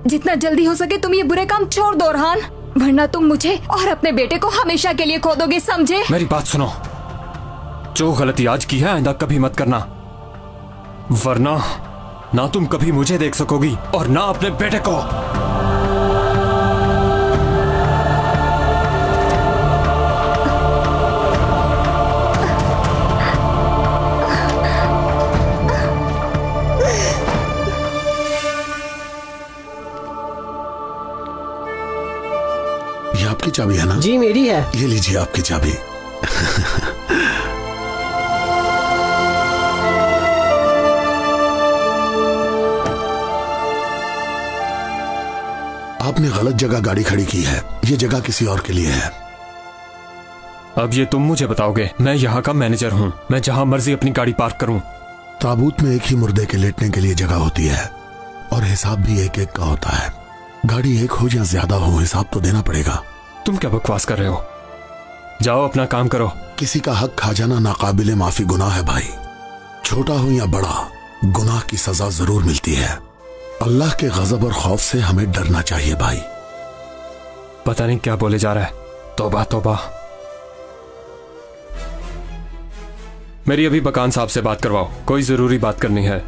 जितना जल्दी हो सके तुम ये बुरे काम छोड़ दो रहान, वरना तुम मुझे और अपने बेटे को हमेशा के लिए खो दोगे, समझे? मेरी बात सुनो, जो गलती आज की है आइंदा कभी मत करना, वरना ना तुम कभी मुझे देख सकोगी और ना अपने बेटे को। ये आपकी चाबी है ना? जी मेरी है। ये लीजिए आपकी चाबी। आपने गलत जगह गाड़ी खड़ी की है, ये जगह किसी और के लिए है। अब ये तुम मुझे बताओगे? मैं यहाँ का मैनेजर हूँ, मैं जहाँ मर्जी अपनी गाड़ी पार्क करूँ। ताबूत में एक ही मुर्दे के लेटने के लिए जगह होती है और हिसाब भी एक एक का होता है। गाड़ी एक हो या ज्यादा हो, हिसाब तो देना पड़ेगा। तुम क्या बकवास कर रहे हो? जाओ अपना काम करो। किसी का हक खा जाना नाकाबिले माफी गुनाह है भाई। छोटा हो या बड़ा, गुनाह की सजा जरूर मिलती है। अल्लाह के गजब और खौफ से हमें डरना चाहिए भाई। पता नहीं क्या बोले जा रहा है। तौबा तौबा। मेरी अभी बकान साहब से बात करवाओ, कोई जरूरी बात करनी है।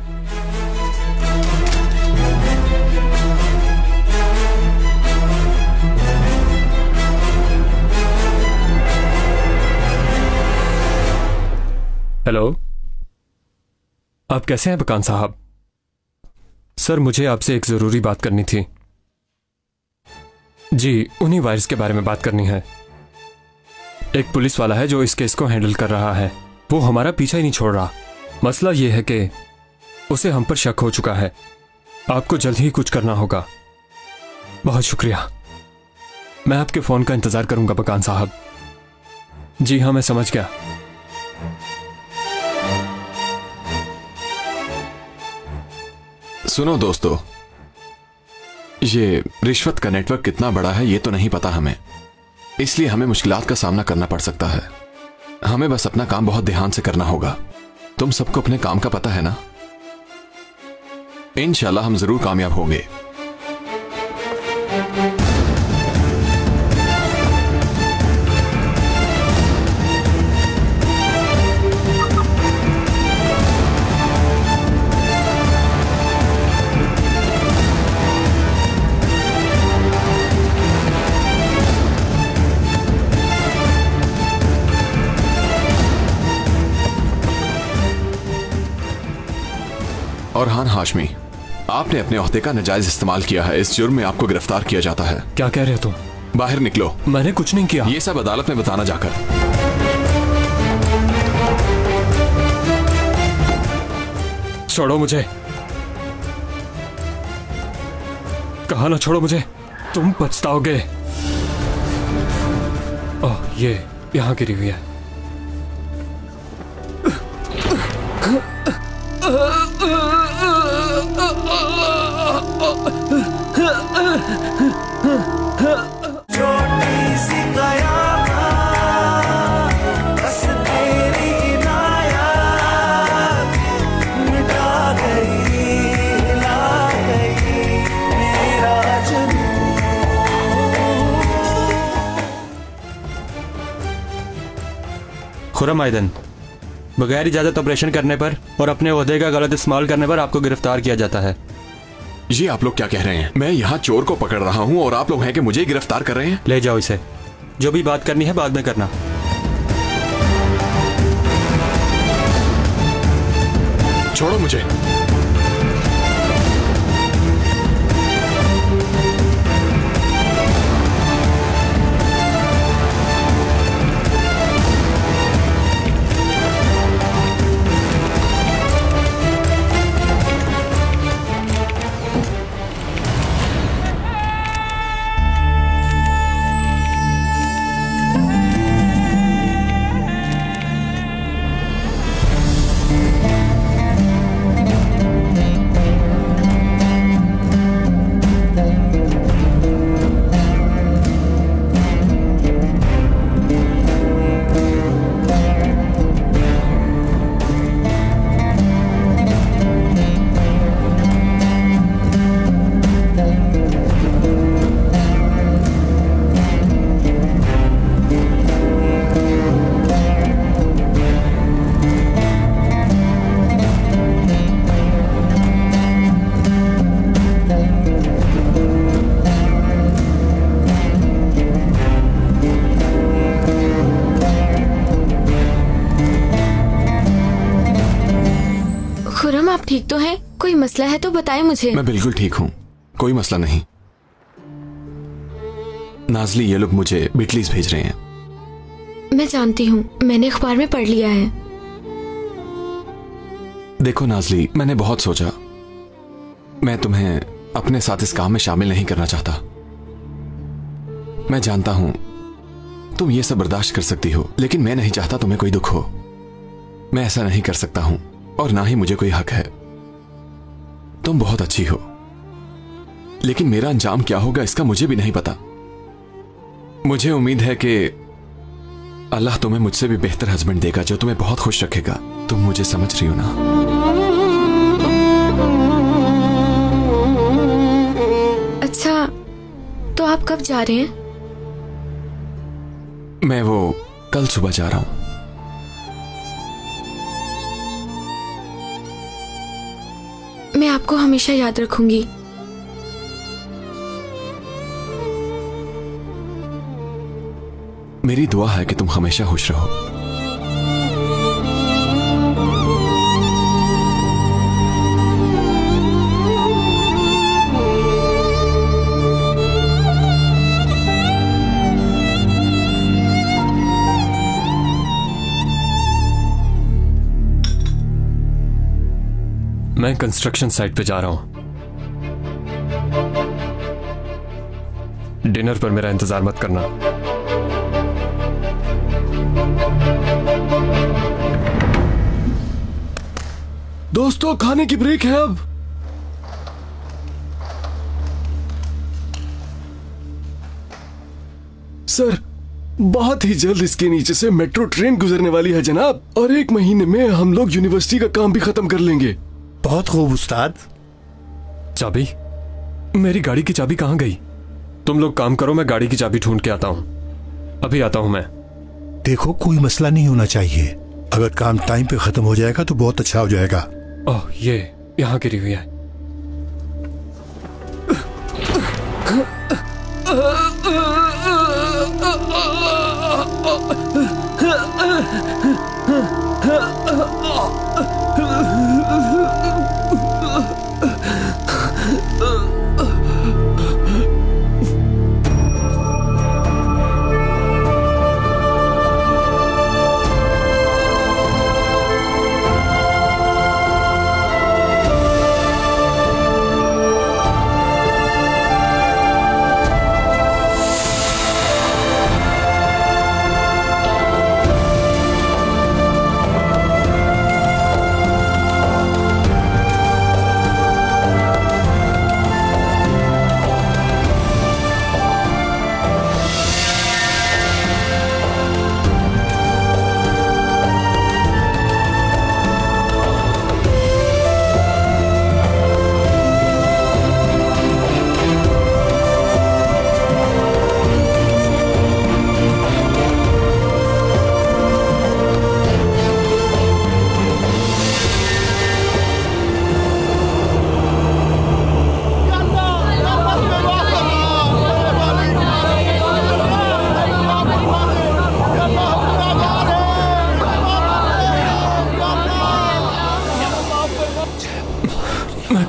हेलो, आप कैसे हैं बकान साहब? सर, मुझे आपसे एक जरूरी बात करनी थी। जी, उन्हीं वायरस के बारे में बात करनी है। एक पुलिस वाला है जो इस केस को हैंडल कर रहा है, वो हमारा पीछा ही नहीं छोड़ रहा। मसला यह है कि उसे हम पर शक हो चुका है। आपको जल्द ही कुछ करना होगा। बहुत शुक्रिया। मैं आपके फोन का इंतजार करूंगा बकान साहब। जी हाँ, मैं समझ गया। सुनो दोस्तों, ये रिश्वत का नेटवर्क कितना बड़ा है ये तो नहीं पता हमें, इसलिए हमें मुश्किलात का सामना करना पड़ सकता है। हमें बस अपना काम बहुत ध्यान से करना होगा। तुम सबको अपने काम का पता है ना? इंशाल्लाह हम जरूर कामयाब होंगे। और हान हाशमी, आपने अपने ओहदे का नाजायज इस्तेमाल किया है। इस जुर्म में आपको गिरफ्तार किया जाता है। क्या कह रहे हो तुम? बाहर निकलो। मैंने कुछ नहीं किया। ये सब अदालत में बताना जाकर। छोड़ो मुझे, कहा ना छोड़ो मुझे, तुम पछताओगे। ओह, ये यहाँ गिरी हुई है। छोटी सी कयामत, बस तेरी इनायत मिटा गई, हिला गई मेरा खुरम आयदन, बगैर इजाजत ऑपरेशन करने पर और अपने ओहदे का गलत इस्तेमाल करने पर आपको गिरफ्तार किया जाता है। ये आप लोग क्या कह रहे हैं? मैं यहाँ चोर को पकड़ रहा हूँ और आप लोग हैं कि मुझे गिरफ्तार कर रहे हैं? ले जाओ इसे, जो भी बात करनी है बाद में करना। छोड़ो मुझे। आप ठीक तो हैं? कोई मसला है तो बताएं मुझे। मैं बिल्कुल ठीक हूँ, कोई मसला नहीं। नाजली, ये लोग मुझे बिटलीज भेज रहे हैं। मैं जानती हूँ, मैंने अखबार में पढ़ लिया है। देखो नाजली, मैंने बहुत सोचा, मैं तुम्हें अपने साथ इस काम में शामिल नहीं करना चाहता। मैं जानता हूं तुम ये सब बर्दाश्त कर सकती हो, लेकिन मैं नहीं चाहता तुम्हें कोई दुख हो। मैं ऐसा नहीं कर सकता हूं और ना ही मुझे कोई हक है। तुम बहुत अच्छी हो, लेकिन मेरा अंजाम क्या होगा इसका मुझे भी नहीं पता। मुझे उम्मीद है कि अल्लाह तुम्हें मुझसे भी बेहतर हस्बैंड देगा जो तुम्हें बहुत खुश रखेगा। तुम मुझे समझ रही हो ना? अच्छा, तो आप कब जा रहे हैं? मैं वो कल सुबह जा रहा हूं। मैं आपको हमेशा याद रखूंगी। मेरी दुआ है कि तुम हमेशा खुश रहो। मैं कंस्ट्रक्शन साइट पे जा रहा हूं। डिनर पर मेरा इंतजार मत करना। दोस्तों, खाने की ब्रेक है अब। सर, बहुत ही जल्द इसके नीचे से मेट्रो ट्रेन गुजरने वाली है जनाब, और 1 महीने में हम लोग यूनिवर्सिटी का काम भी खत्म कर लेंगे। बहुत खूब उस्ताद। चाबी? मेरी गाड़ी की चाबी कहां गई? तुम लोग काम करो, मैं गाड़ी की चाबी ढूंढ के आता हूं। अभी आता हूं मैं। देखो, कोई मसला नहीं होना चाहिए। अगर काम टाइम पे खत्म हो जाएगा तो बहुत अच्छा हो जाएगा। ओह, ये यहां गिरी हुई है।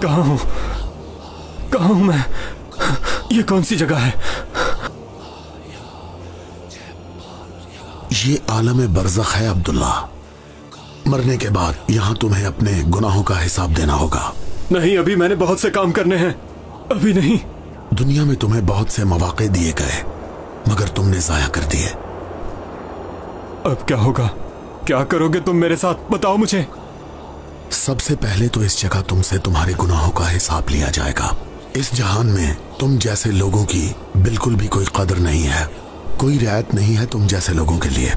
कहाँ हूँ? कहाँ हूँ मैं? ये कौन सी जगह है? ये आलम बरज़ख है अब्दुल्ला। मरने के बाद यहाँ तुम्हें अपने गुनाहों का हिसाब देना होगा। नहीं, अभी मैंने बहुत से काम करने हैं, अभी नहीं। दुनिया में तुम्हें बहुत से मौके दिए गए मगर तुमने जाया कर दिए। अब क्या होगा? क्या करोगे तुम मेरे साथ? बताओ मुझे। सबसे पहले तो इस जगह तुमसे तुम्हारे गुनाहों का हिसाब लिया जाएगा। इस जहान में तुम जैसे लोगों की बिल्कुल भी कोई कदर नहीं है, कोई रियायत नहीं है तुम जैसे लोगों के लिए।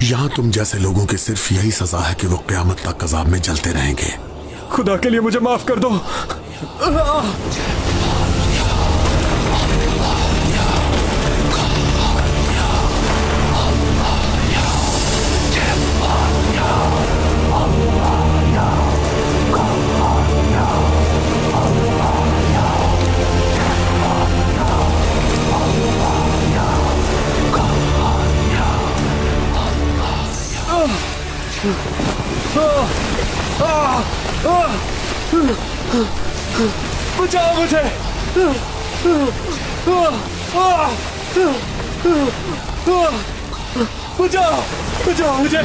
यहाँ तुम जैसे लोगों की सिर्फ यही सजा है कि वो क़यामत तक अज़ाब में जलते रहेंगे। खुदा के लिए मुझे माफ कर दो। बचाओ मुझे, बचाओ, बचाओ मुझे।